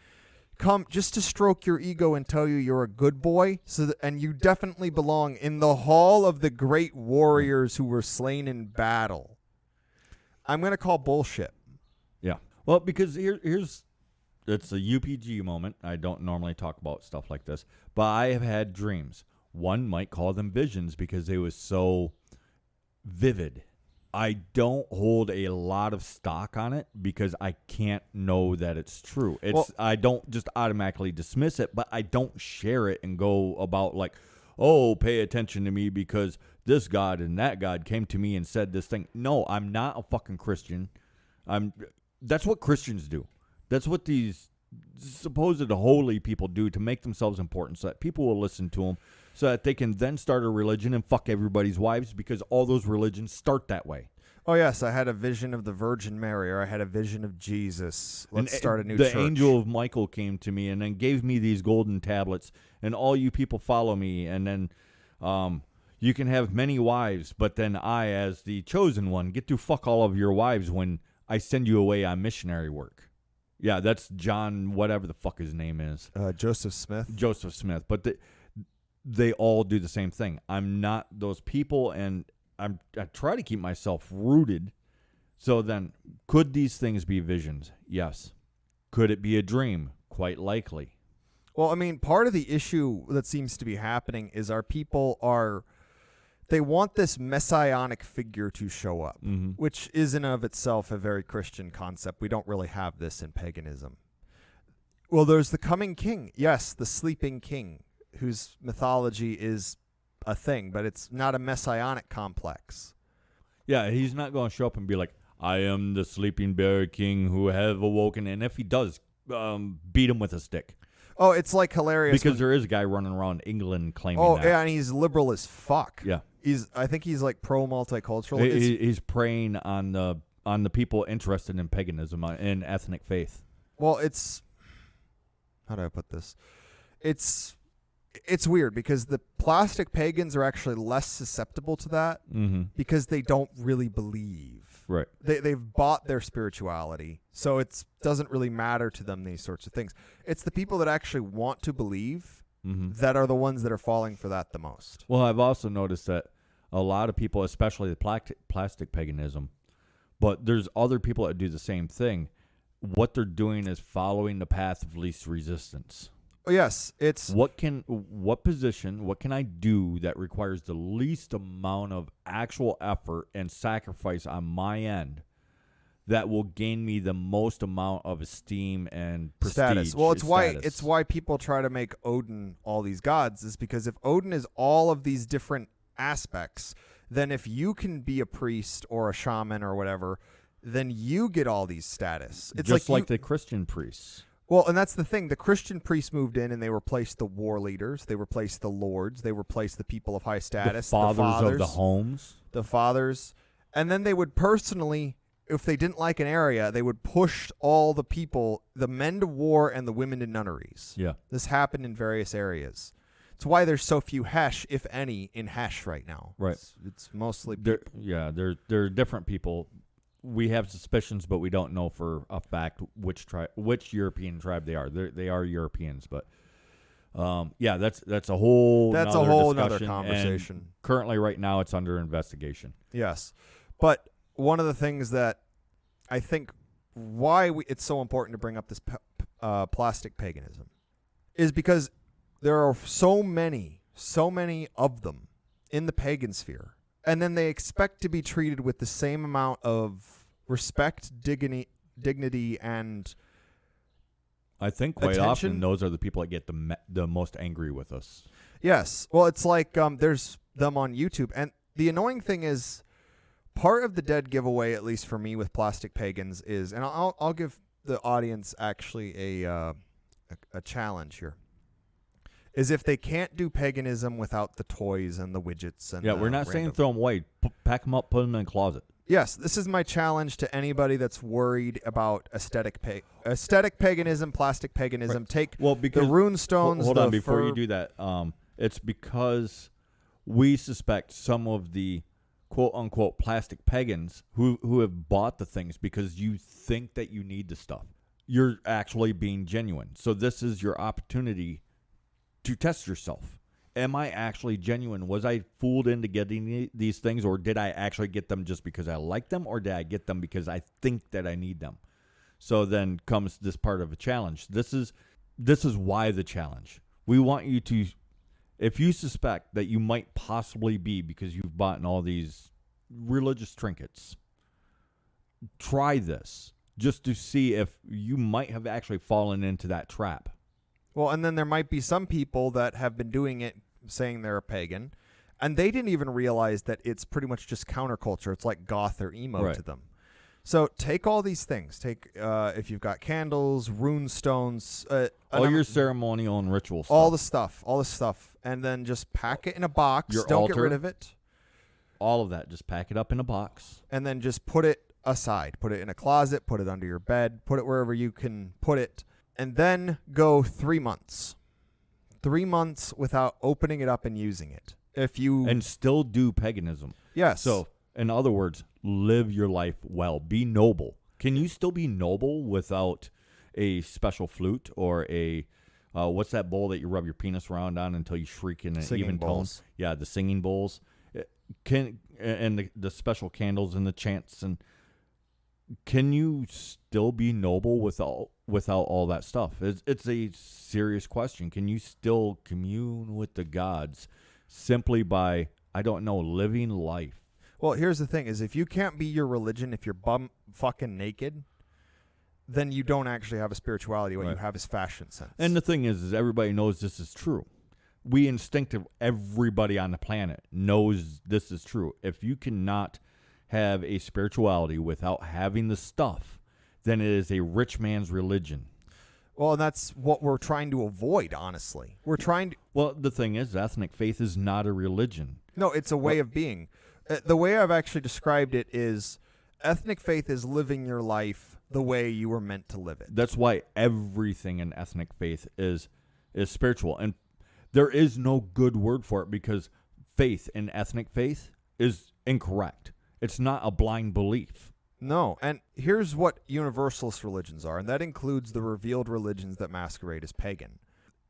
come just to stroke your ego and tell you you're a good boy, and you definitely belong in the hall of the great warriors who were slain in battle. I'm going to call bullshit. Yeah. Well, because here's it's a UPG moment. I don't normally talk about stuff like this, but I have had dreams. One might call them visions because they was so vivid. I don't hold a lot of stock on it because I can't know that it's true. I don't just automatically dismiss it, but I don't share it and go about like, oh, pay attention to me because this God and that God came to me and said this thing. No, I'm not a fucking Christian. That's what Christians do. That's what these supposed holy people do to make themselves important so that people will listen to them so that they can then start a religion and fuck everybody's wives because all those religions start that way. Oh, yes, I had a vision of the Virgin Mary, or I had a vision of Jesus. Let's start a new church. The angel of Michael came to me and then gave me these golden tablets, and all you people follow me, and then you can have many wives, but then I, as the chosen one, get to fuck all of your wives when I send you away on missionary work. Yeah, that's John, whatever the fuck his name is. Joseph Smith. Joseph Smith. But they all do the same thing. I'm not those people, and I try to keep myself rooted. So then, could these things be visions? Yes. Could it be a dream? Quite likely. Well, I mean, part of the issue that seems to be happening is our people they want this messianic figure to show up, which is in of itself a very Christian concept. We don't really have this in paganism. Well, there's the coming king. Yes, the sleeping king, whose mythology is a thing, but it's not a messianic complex. Yeah, he's not going to show up and be like, I am the sleeping bear king who have awoken. And if he does, beat him with a stick. Oh, it's like hilarious. Because there is a guy running around England claiming that. Oh, yeah, and he's liberal as fuck. Yeah. I think he's like pro-multicultural. He's preying on the people interested in paganism and ethnic faith. Well, how do I put this? It's weird because the plastic pagans are actually less susceptible to that because they don't really believe. Right. They've bought their spirituality, so it doesn't really matter to them, these sorts of things. It's the people that actually want to believe that are the ones that are falling for that the most. Well, I've also noticed that a lot of people, especially the plastic paganism, but there's other people that do the same thing. What they're doing is following the path of least resistance. Yes, it's what can I do that requires the least amount of actual effort and sacrifice on my end that will gain me the most amount of esteem and prestige. Status. Well, it's why people try to make Odin all these gods, is because if Odin is all of these different aspects, then if you can be a priest or a shaman or whatever, then you get all these status. It's just like the Christian priests. Well, and that's the thing. The Christian priests moved in and they replaced the war leaders. They replaced the lords. They replaced the people of high status. The fathers of the homes. The fathers. And then they would personally, if they didn't like an area, they would push all the people, the men to war and the women to nunneries. Yeah. This happened in various areas. It's why there's so few Hesh, if any, in Hesh right now. Right. It's mostly people. They're different people. We have suspicions, but we don't know for a fact which European tribe they are. They are Europeans, but that's a whole nother conversation. And currently, right now, it's under investigation. Yes, but one of the things that I think why it's so important to bring up this plastic paganism is because there are so many of them in the pagan sphere. And then they expect to be treated with the same amount of respect, dignity, and I think quite attention. Often those are the people that get the most angry with us. Yes. Well, it's like there's them on YouTube. And the annoying thing is part of the dead giveaway, at least for me with plastic pagans, is, and I'll give the audience actually a challenge here. Is if they can't do paganism without the toys and the widgets and we're not saying throw them away. Pack them up, put them in a closet. Yes, this is my challenge to anybody that's worried about aesthetic paganism, plastic paganism. Right. Take because, the rune stones. Hold on, before you do that, it's because we suspect some of the quote unquote plastic pagans who have bought the things because you think that you need the stuff. You're actually being genuine. So this is your opportunity to test yourself. Am I actually genuine? Was I fooled into getting these things, or did I actually get them just because I like them, or did I get them because I think that I need them? So then comes this part of a challenge. This is why the challenge. We want you to, if you suspect that you might possibly be because you've bought all these religious trinkets, try this just to see if you might have actually fallen into that trap. Well, and then there might be some people that have been doing it saying they're a pagan, and they didn't even realize that it's pretty much just counterculture. It's like goth or emo to them. So take all these things. Take if you've got candles, rune stones, all your ceremonial and ritual stuff. All the stuff, and then just pack it in a box. Don't altar, get rid of it. All of that. Just pack it up in a box. And then just put it aside. Put it in a closet. Put it under your bed. Put it wherever you can put it. And then go 3 months. 3 months without opening it up and using it. And still do paganism. Yes. So, in other words, live your life well. Be noble. Can you still be noble without a special flute or a what's that bowl that you rub your penis around on until you shriek in an even tone? Yeah, the singing bowls. And the special candles and the chants. And can you still be noble without all that stuff? It's a serious question. Can you still commune with the gods simply by, I don't know, living life? Well, here's the thing: is if you can't be your religion, if you're bum fucking naked, then you don't actually have a spirituality. What Right. you have is fashion sense. And the thing is everybody knows this is true. We everybody on the planet knows this is true. If you cannot have a spirituality without having the stuff, then it is a rich man's religion. Well, and that's what we're trying to avoid, honestly. We're trying to... Well, the thing is, ethnic faith is not a religion. No, it's a way of being. The way I've actually described it is ethnic faith is living your life the way you were meant to live it. That's why everything in ethnic faith is spiritual. And there is no good word for it because faith in ethnic faith is incorrect. It's not a blind belief. No, and here's what universalist religions are, and that includes the revealed religions that masquerade as pagan.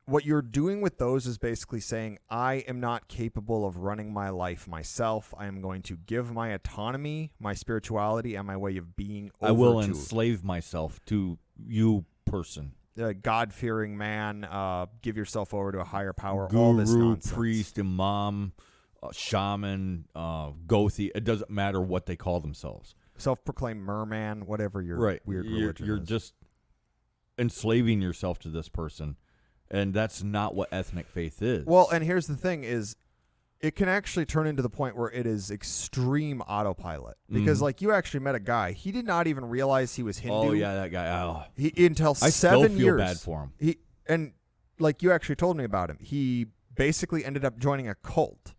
What you're doing with those is basically saying, I am not capable of running my life myself. I am going to give my autonomy, my spirituality, and my way of being over I will to enslave myself to you, person. a God-fearing man, give yourself over to a higher power, all this Guru, nonsense. priest, imam, shaman, gothi. It doesn't matter what they call themselves. Self-proclaimed merman, whatever your weird religion You're is. just enslaving yourself to this person, and that's not what ethnic faith is. Well, and here's the thing is, it can actually turn into the point where it is extreme autopilot. Because, like, you actually met a guy. He did not even realize he was Hindu. Oh, yeah, that guy. Oh. Until I 7 still feel years. bad for him. And, like, you actually told me about him. He basically ended up joining a cult,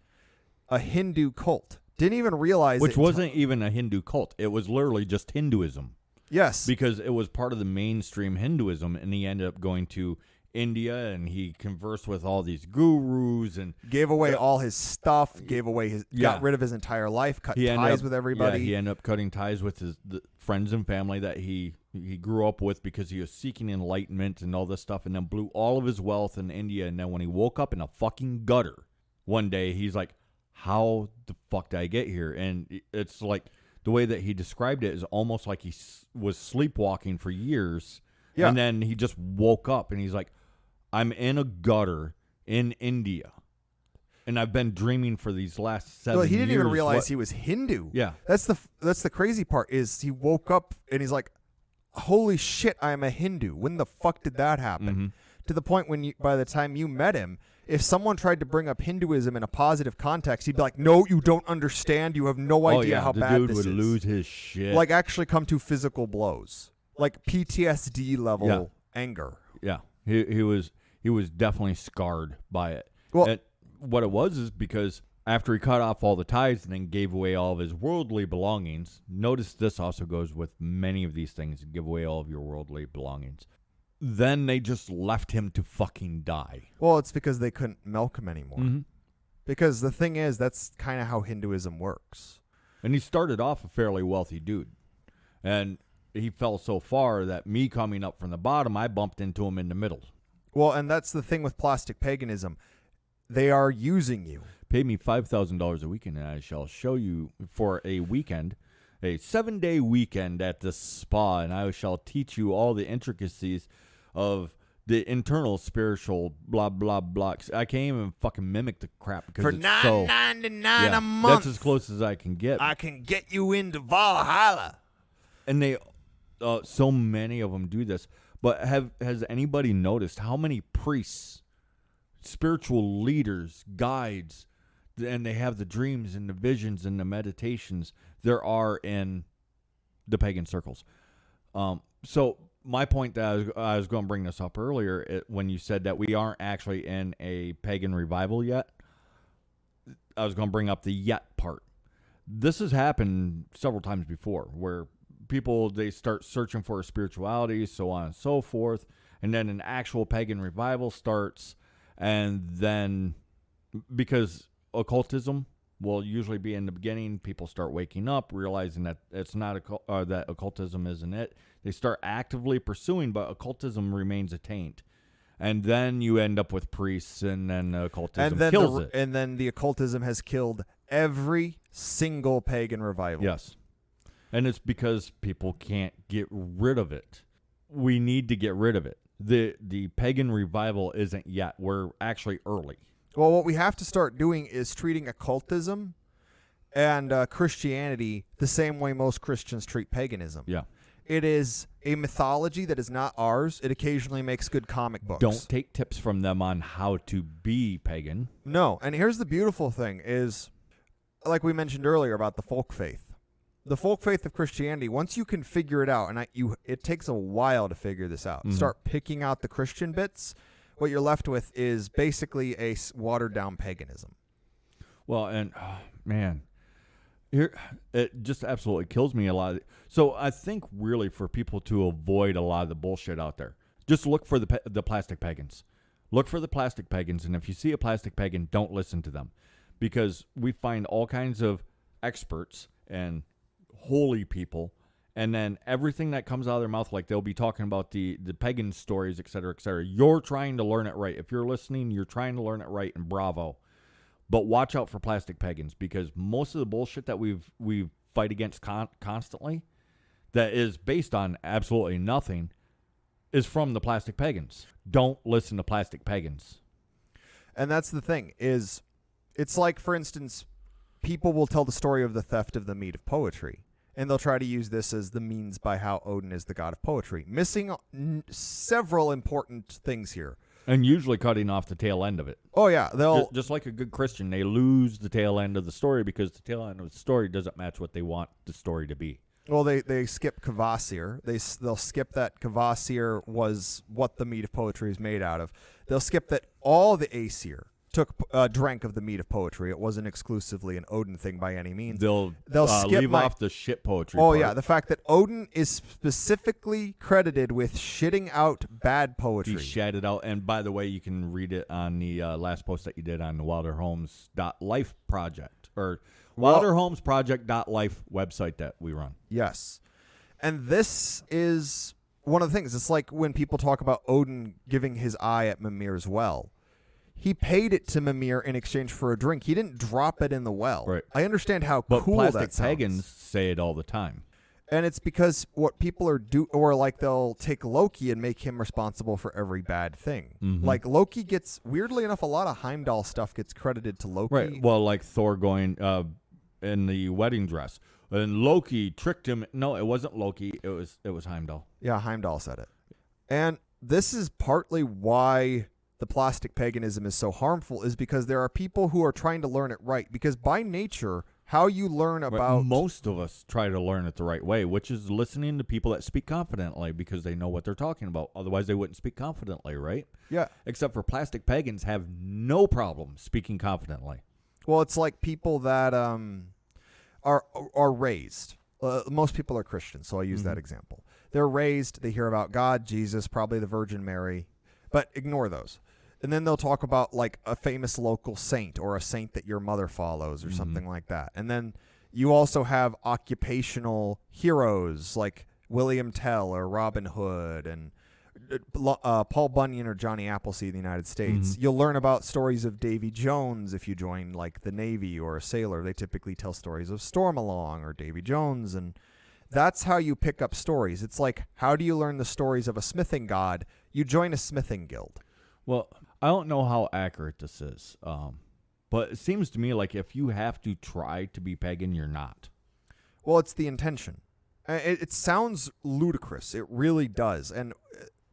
a Hindu cult. Didn't even realize Which it wasn't even a Hindu cult. It was literally just Hinduism. Yes. Because it was part of the mainstream Hinduism, and he ended up going to India, and he conversed with all these gurus and gave away all his stuff, got rid of his entire life, cut ties with everybody. Yeah, he ended up cutting ties with the friends and family that he grew up with because he was seeking enlightenment and all this stuff, and then blew all of his wealth in India. And then when he woke up in a fucking gutter one day, he's like, how the fuck did I get here? And it's like the way that he described it is almost like he was sleepwalking for years. Yeah. And then he just woke up and he's like, I'm in a gutter in India. And I've been dreaming for these last 7 years. He didn't even realize he was Hindu. Yeah. That's the crazy part is he woke up and he's like, holy shit, I'm a Hindu. When the fuck did that happen? Mm-hmm. To the point when by the time you met him, if someone tried to bring up Hinduism in a positive context, he'd be like, no, you don't understand. You have no idea how bad this is. The dude would lose his shit. Like actually come to physical blows. Like PTSD level anger. Yeah. He was definitely scarred by it. Well, and what it was is because after he cut off all the ties and then gave away all of his worldly belongings, notice this also goes with many of these things, give away all of your worldly belongings. Then they just left him to fucking die. Well, it's because they couldn't milk him anymore. Mm-hmm. Because the thing is, that's kind of how Hinduism works. And he started off a fairly wealthy dude. And he fell so far that me coming up from the bottom, I bumped into him in the middle. Well, and that's the thing with plastic paganism. They are using you. Pay me $5,000 a weekend, and I shall show you for a weekend, a 7-day weekend at the spa, and I shall teach you all the intricacies of the internal spiritual blah, blah, blah. I can't even fucking mimic the crap because For it's $9.99 a month, that's as close as I can get. I can get you into Valhalla. And they, so many of them do this. But has anybody noticed how many priests, spiritual leaders, guides, and they have the dreams and the visions and the meditations there are in the pagan circles? So my point that I was going to bring this up earlier, when you said that we aren't actually in a pagan revival yet, I was going to bring up the yet part. This has happened several times before where people, they start searching for a spirituality, so on and so forth, and then an actual pagan revival starts, and then because occultism will usually be in the beginning, people start waking up, realizing that it's not that occultism isn't it. They start actively pursuing, but occultism remains a taint. And then you end up with priests, and then occultism kills it. And then the occultism has killed every single pagan revival. Yes. And it's because people can't get rid of it. We need to get rid of it. The pagan revival isn't yet. We're actually early. Well, what we have to start doing is treating occultism and Christianity the same way most Christians treat paganism. Yeah. It is a mythology that is not ours. It occasionally makes good comic books. Don't take tips from them on how to be pagan. No, and here's the beautiful thing is, like we mentioned earlier about the folk faith. The folk faith of Christianity, once you can figure it out, and it takes a while to figure this out, start picking out the Christian bits, what you're left with is basically a watered-down paganism. Well, and, man, here it just absolutely kills me a lot. So I think really for people to avoid a lot of the bullshit out there, just look for the plastic pagans. Look for the plastic pagans, and if you see a plastic pagan, don't listen to them. Because we find all kinds of experts and holy people, and then everything that comes out of their mouth, like they'll be talking about the pagan stories, et cetera, et cetera. You're trying to learn it right. If you're listening, you're trying to learn it right, and bravo. But watch out for plastic pagans, because most of the bullshit that we fight against constantly, that is based on absolutely nothing, is from the plastic pagans. Don't listen to plastic pagans. And that's the thing, is it's like, for instance, people will tell the story of the theft of the mead of poetry, and they'll try to use this as the means by how Odin is the god of poetry, missing several important things here. And usually cutting off the tail end of it. Oh, yeah. They'll just like a good Christian, they lose the tail end of the story because the tail end of the story doesn't match what they want the story to be. Well, they skip Kvasir. They'll skip that Kvasir was what the mead of poetry is made out of. They'll skip that all the Aesir drank of the mead of poetry. It wasn't exclusively an Odin thing by any means. They'll skip leave off the shit poetry. Oh, part. yeah. The fact that Odin is specifically credited with shitting out bad poetry. He shat it out. And by the way, you can read it on the last post that you did on the wilderhomes.life project, or wilderhomesproject.life website that we run. Yes. And this is one of the things. It's like when people talk about Odin giving his eye at Mimir's well. He paid it to Mimir in exchange for a drink. He didn't drop it in the well. Right. I understand how but cool plastic that sounds. pagans say it all the time. And it's because what people are or like they'll take Loki and make him responsible for every bad thing. Mm-hmm. Like Loki gets, weirdly enough, a lot of Heimdall stuff gets credited to Loki. Right. Well, like Thor going in the wedding dress. And Loki tricked him. No, it wasn't Loki. It was Heimdall. Yeah, Heimdall said it. And this is partly why the plastic paganism is so harmful, is because there are people who are trying to learn it right. Because by nature, how you learn about... Most of us try to learn it the right way, which is listening to people that speak confidently because they know what they're talking about. Otherwise, they wouldn't speak confidently, right? Yeah. Except for plastic pagans have no problem speaking confidently. Well, it's like people that are raised. Most people are Christians, so I use that example. They're raised, they hear about God, Jesus, probably the Virgin Mary, but ignore those. And then they'll talk about like a famous local saint or a saint that your mother follows or something like that. And then you also have occupational heroes like William Tell or Robin Hood and Paul Bunyan or Johnny Appleseed in the United States. You'll learn about stories of Davy Jones if you join like the Navy or a sailor. They typically tell stories of Stormalong or Davy Jones, and that's how you pick up stories. It's like, how do you learn the stories of a smithing god? You join a smithing guild. Well, I don't know how accurate this is, but it seems to me like if you have to try to be pagan, you're not. Well, it's the intention. It sounds ludicrous. It really does. And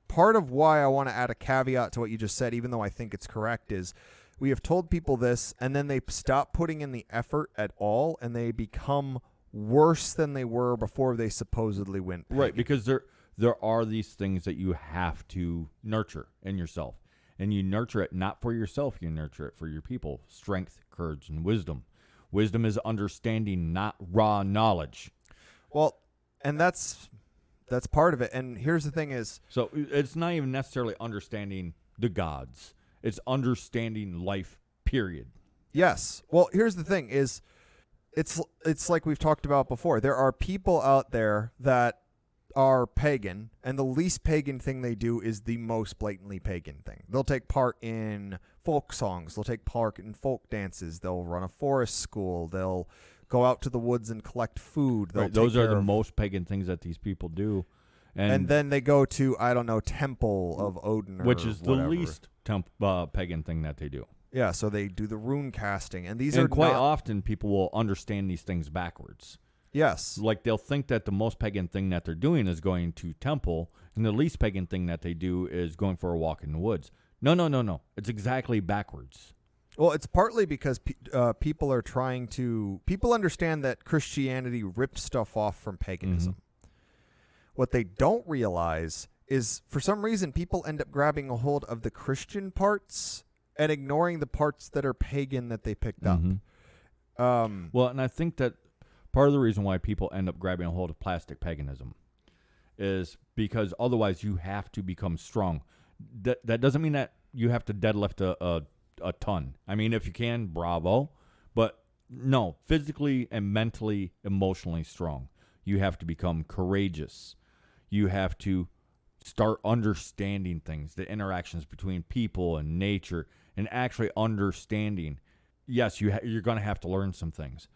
part of why I want to add a caveat to what you just said, even though I think it's correct, is we have told people this, and then they stop putting in the effort at all, and they become worse than they were before they supposedly went pagan. Right, because there are these things that you have to nurture in yourself. And you nurture it not for yourself, you nurture it for your people. Strength, courage, and wisdom. Wisdom is understanding, not raw knowledge. Well, and that's part of it. And here's the thing is... So it's not even necessarily understanding the gods. It's understanding life, period. Yes. Well, here's the thing is, it's like we've talked about before. There are people out there that are pagan, and the least pagan thing they do is the most blatantly pagan thing. They'll take part in folk songs. They'll take part in folk dances. They'll run a forest school. They'll go out to the woods and collect food. Right, those are the most pagan things that these people do. And then they go to, I don't know, Temple of Odin, which is whatever. the least pagan thing that they do. Yeah, so they do the rune casting, and these and are quite often people will understand these things backwards. Yes. Like, they'll think that the most pagan thing that they're doing is going to temple, and the least pagan thing that they do is going for a walk in the woods. No. It's exactly backwards. Well, it's partly because people are trying to... People understand that Christianity ripped stuff off from paganism. Mm-hmm. What they don't realize is, for some reason, people end up grabbing a hold of the Christian parts and ignoring the parts that are pagan that they picked up. Well, and I think that part of the reason why people end up grabbing a hold of plastic paganism is because otherwise you have to become strong. That doesn't mean that you have to deadlift a ton. I mean, if you can, bravo. But no, physically and mentally, emotionally strong. You have to become courageous. You have to start understanding things, the interactions between people and nature, and actually understanding. Yes, you're going to have to learn some things,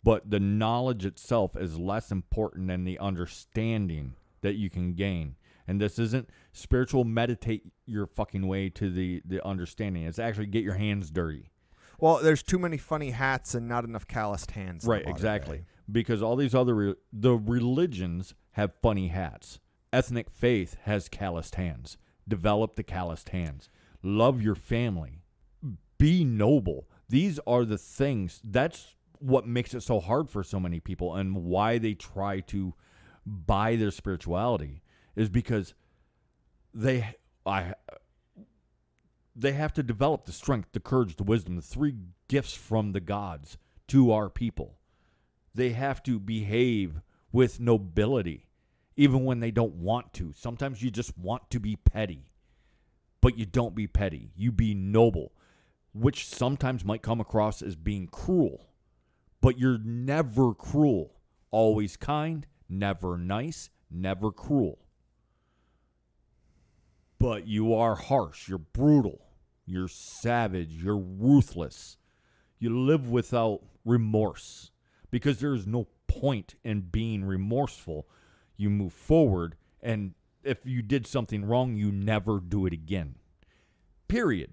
but the knowledge itself is less important than the understanding that you can gain. And this isn't spiritual meditate your fucking way to the understanding. It's actually get your hands dirty. Well, there's too many funny hats and not enough calloused hands. Right, exactly. Because all these other the religions have funny hats. Ethnic faith has calloused hands. Develop the calloused hands. Love your family. Be noble. These are the things. That's what makes it so hard for so many people, and why they try to buy their spirituality is because they have to develop the strength, the courage, the wisdom, the three gifts from the gods to our people. They have to behave with nobility, even when they don't want to. Sometimes you just want to be petty, but you don't be petty. You be noble, which sometimes might come across as being cruel, but you're never cruel. Always kind, never nice, never cruel. But you are harsh, you're brutal, you're savage, you're ruthless. You live without remorse because there is no point in being remorseful. You move forward, and if you did something wrong, you never do it again. Period.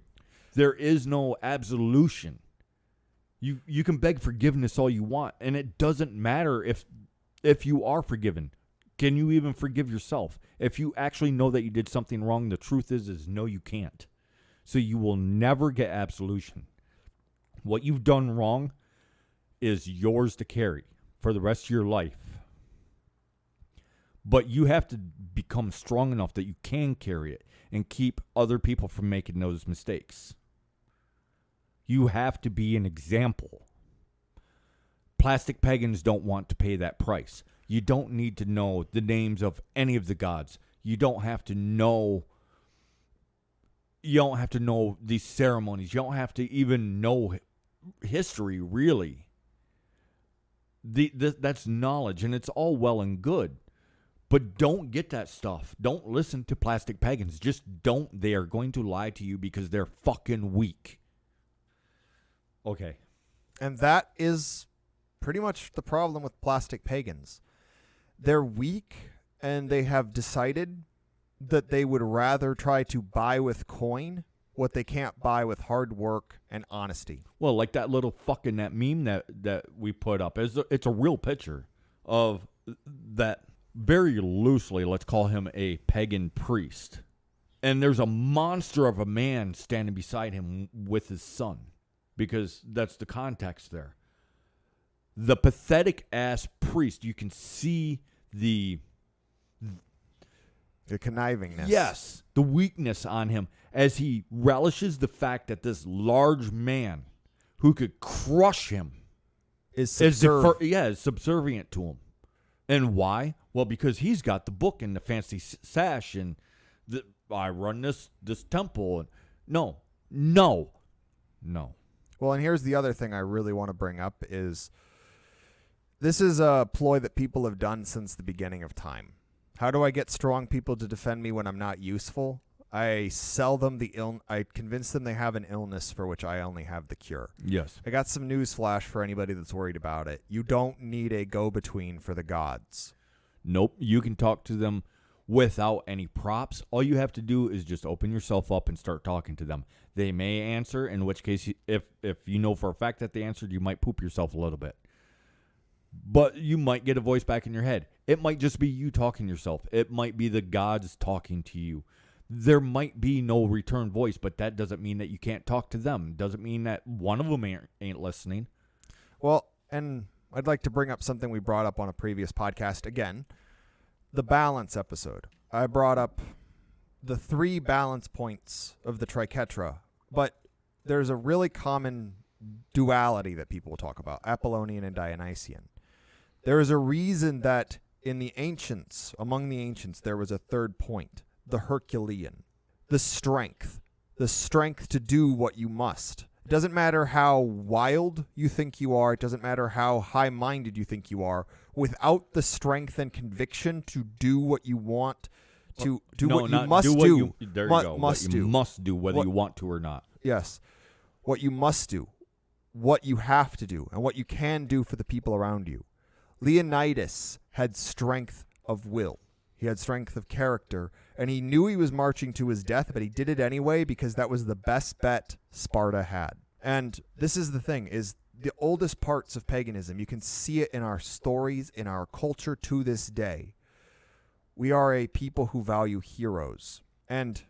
There is no absolution. You can beg forgiveness all you want, and it doesn't matter if you are forgiven. Can you even forgive yourself? If you actually know that you did something wrong, the truth is no, you can't. So you will never get absolution. What you've done wrong is yours to carry for the rest of your life. But you have to become strong enough that you can carry it and keep other people from making those mistakes. You have to be an example. Plastic pagans don't want to pay that price. You don't need to know the names of any of the gods. You don't have to know these ceremonies. You don't have to even know history, really. That's knowledge, and it's all well and good. But don't get that stuff. Don't listen to plastic pagans. Just don't. They are going to lie to you because they're fucking weak. Okay. And that is pretty much the problem with plastic pagans. They're weak, and they have decided that they would rather try to buy with coin what they can't buy with hard work and honesty. Well, like that meme that we put up. It's a real picture of that, very loosely, let's call him a pagan priest. And there's a monster of a man standing beside him with his son, because that's the context there. The pathetic ass priest, you can see the connivingness. Yes, the weakness on him as he relishes the fact that this large man who could crush him is subservient to him. And why? Well, because he's got the book and the fancy sash, and I run this temple. And no. Well, and here's the other thing I really want to bring up is this is a ploy that people have done since the beginning of time. How do I get strong people to defend me when I'm not useful? I sell them I convince them they have an illness for which I only have the cure. Yes. I got some news flash for anybody that's worried about it. You don't need a go-between for the gods. Nope. You can talk to them without any props. All you have to do is just open yourself up and start talking to them. They may answer, in which case, if you know for a fact that they answered, you might poop yourself a little bit. But you might get a voice back in your head. It might just be you talking to yourself. It might be the gods talking to you. There might be no return voice, but that doesn't mean that you can't talk to them. Doesn't mean that one of them ain't listening. Well, and I'd like to bring up something we brought up on a previous podcast again. The balance episode. I brought up the 3 balance points of the triquetra, but there's a really common duality that people will talk about, Apollonian and Dionysian. There is a reason that in the ancients, among the ancients, there was a third point, the Herculean, the strength to do what you must. It doesn't matter how wild you think you are. It doesn't matter how high-minded you think you are. Without the strength and conviction to do what you want, to do what you must do. There you go. What you must do, whether you want to or not. Yes. What you must do, what you have to do, and what you can do for the people around you. Leonidas had strength of will. He had strength of character, and he knew he was marching to his death, but he did it anyway because that was the best bet Sparta had. And this is the thing, is the oldest parts of paganism. You can see it in our stories, in our culture to this day. We are a people who value heroes, and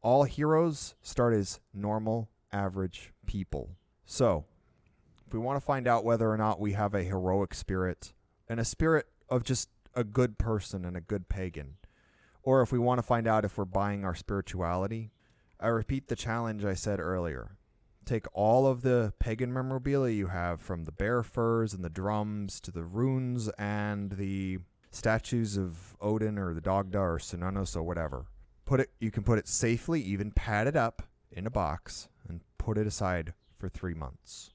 all heroes start as normal, average people. So, if we want to find out whether or not we have a heroic spirit and a spirit of just a good person and a good pagan, or if we want to find out if we're buying our spirituality, I repeat the challenge I said earlier. Take all of the pagan memorabilia you have, from the bear furs and the drums to the runes and the statues of Odin or the Dagda or Cernunnos or whatever. You can put it safely, even pad it up in a box and put it aside for 3 months.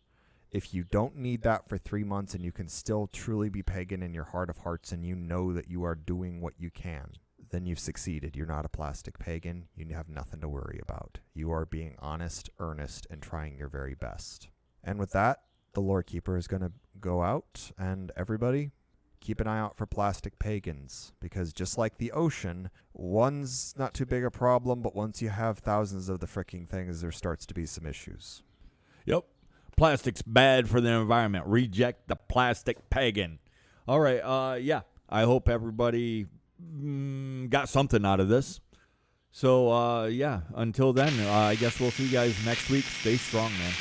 If you don't need that for 3 months and you can still truly be pagan in your heart of hearts and you know that you are doing what you can, then you've succeeded. You're not a plastic pagan. You have nothing to worry about. You are being honest, earnest, and trying your very best. And with that, the Lore Keeper is going to go out, and everybody, keep an eye out for plastic pagans, because just like the ocean, one's not too big a problem, but once you have thousands of the freaking things, there starts to be some issues. Yep. Plastic's bad for the environment. Reject the plastic pagan. All right. Yeah. I hope everybody got something out of this. So, yeah. Until then, I guess we'll see you guys next week. Stay strong, man.